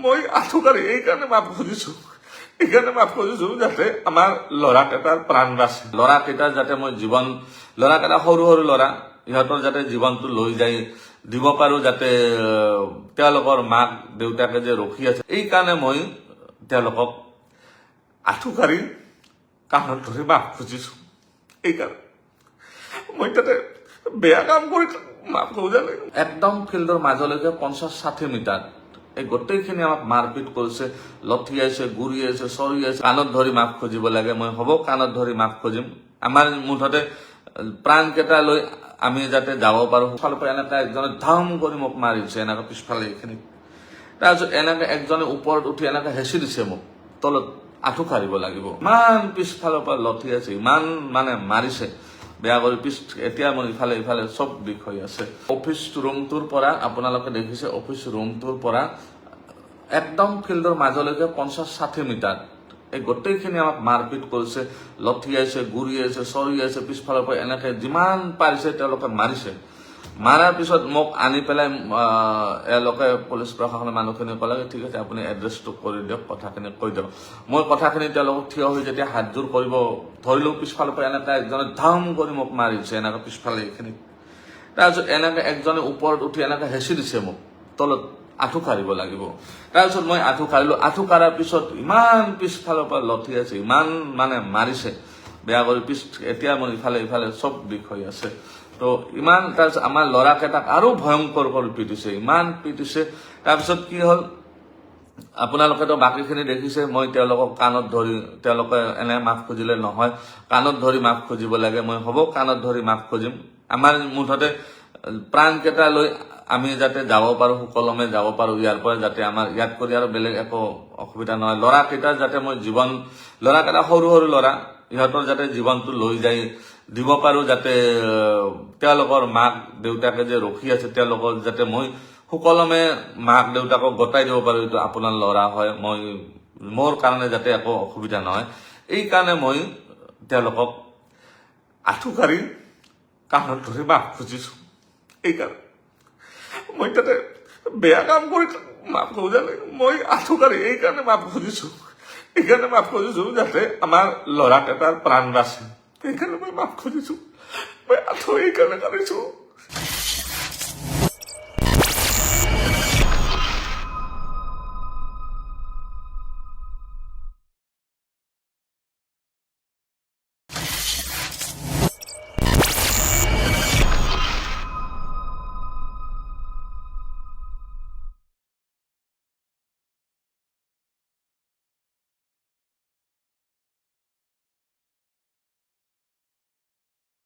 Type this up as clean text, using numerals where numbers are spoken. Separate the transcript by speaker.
Speaker 1: মই আঠুকাৰী এইকাৰণে মাফ খুজিছো যাতে আমাৰ ল'ৰাকেইটাৰ প্ৰাণ বাচে, ল'ৰাকেইটাৰ যাতে মই জীৱন, ল'ৰাকেইটা সৰু সৰু ল'ৰা, ইহঁতৰ যাতে জীৱনটো লৈ যাই দিব পাৰো, যাতে তেওঁলোকৰ মাক দেউতাকে যে ৰখি আছে, এইকাৰণে মই তেওঁলোকক আঠুকাৰী কাণত ধৰি মাফ খুজিছো। এইকাৰণে মই তাতে বেয়া কাম কৰি মাফ খোজা নাই। একদম ফিল্ডৰ মাজলৈকে 50-60 মিটাৰ এই গোটেইখিনি আমাক মাৰপিট কৰিছে, লঠিয়াইছে, গুৰিয়াইছে, চৰিয়াইছে। কাণত ধৰি মাফ খুজিব লাগে, মই হ'ব কাণত ধৰি মাফ খুজিম। আমাৰ মুঠতে প্ৰাণকেইটা লৈ আমি যাতে যাব পাৰো। ফালৰ পৰা এনেকে একজনে ধাম কৰি মোক মাৰিছে, এনেকে পিছফালে এইখিনি। তাৰপিছত এনেকে একজনে ওপৰত উঠি এনেকে হেঁচি দিছে মোক, তলত আঁঠু কাঢ়িব লাগিব। ইমান পিছফালৰ পৰা লঠিয়াইছে, ইমান মানে মাৰিছে বেয়া কৰি। এতিয়া মোৰ ইফালে ইফালে চব বিষ হৈ আছে। অফিচ ৰুমটোৰ পৰা আপোনালোকে দেখিছে, অফিচ ৰুমটোৰ পৰা একদম ফিল্ডৰ মাজলৈকে 50-60 মিটাৰ এই গোটেইখিনি আমাক মাৰপিট কৰিছে, লঠিয়াইছে, গুৰিয়াইছে, চৰিয়াইছে। পিছফালৰ পৰা এনেকে যিমান পাৰিছে তেওঁলোকে মাৰিছে। মাৰাৰ পিছত মোক আনি পেলাই এওঁলোকে পুলিচ প্ৰশাসনৰ মানুহখিনি ক'লে, ঠিক আছে আপুনি এড্ৰেছটো কৰি দিয়ক, কথাখিনি কৈ দিয়ক। মই কথাখিনি তেওঁলোকক থিয় হৈ যেতিয়া হাতযোৰ কৰিব ধৰিলো, পিছফালৰ পৰা এনেকে একজনে ধাম কৰি মোক মাৰিছে, এনেকে পিছফালে এইখিনি। তাৰপিছত এনেকে একজনে ওপৰত উঠি এনেকে হেঁচি দিছে মোক, তলত আঁঠু কাঢ়িব লাগিব। তাৰপিছত মই আঁঠু কাঢ়িলো। আঁঠু কাঢ়াৰ পিছত ইমান পিছফালৰ পৰা লঠিয়াইছে, ইমান মানে মাৰিছে বেয়া কৰি। এতিয়া মোৰ ইফালে ইফালে চব বিষ হৈ আছে। তো ইমান, তাৰপিছত আমাৰ ল'ৰাকেইটাক আৰু ভয়ংকৰ কৰি পিটিছে, ইমান পিটিছে। তাৰপিছত কি হ'ল, আপোনালোকেতো বাকীখিনি দেখিছে। মই তেওঁলোকক কাণত ধৰি, তেওঁলোকে এনে মাফ খুজিলে নহয়, কাণত ধৰি মাফ খুজিব লাগে, মই হ'ব কাণত ধৰি মাফ খুজিম। আমাৰ মুঠতে প্ৰাণকেইটা লৈ আমি যাতে যাব পাৰো, সুকলমে যাব পাৰো ইয়াৰ পৰা, যাতে আমাৰ ইয়াত কৰি আৰু বেলেগ একো অসুবিধা নহয়। ল'ৰাকেইটাৰ যাতে মই জীৱন, ল'ৰাকেইটা সৰু সৰু ল'ৰা, ইহঁতৰ যাতে জীৱনটো লৈ যাই দিব পাৰো, যাতে তেওঁলোকৰ মাক দেউতাকে যে ৰখি আছে, তেওঁলোকৰ যাতে মই সুকলমে মাক দেউতাকক গতাই দিব পাৰো, এইটো আপোনাৰ ল'ৰা হয়, মই মোৰ কাৰণে যাতে একো অসুবিধা নহয়, এইকাৰণে মই তেওঁলোকক আঠুকাৰী কাণত ধৰি মাফ খুজিছো। এইকাৰণে মই তাতে বেয়া কাম কৰি মাফ খোজা নাই, মই আঠুকাৰী এইকাৰণে মাফ খুজিছো। যাতে আমাৰ ল'ৰাকেইটাৰ প্ৰাণ বাচে, সেইকাৰণে মই মাফ খুজিছো। মই আঁঠু এইকাৰণে কাঢ়িছো।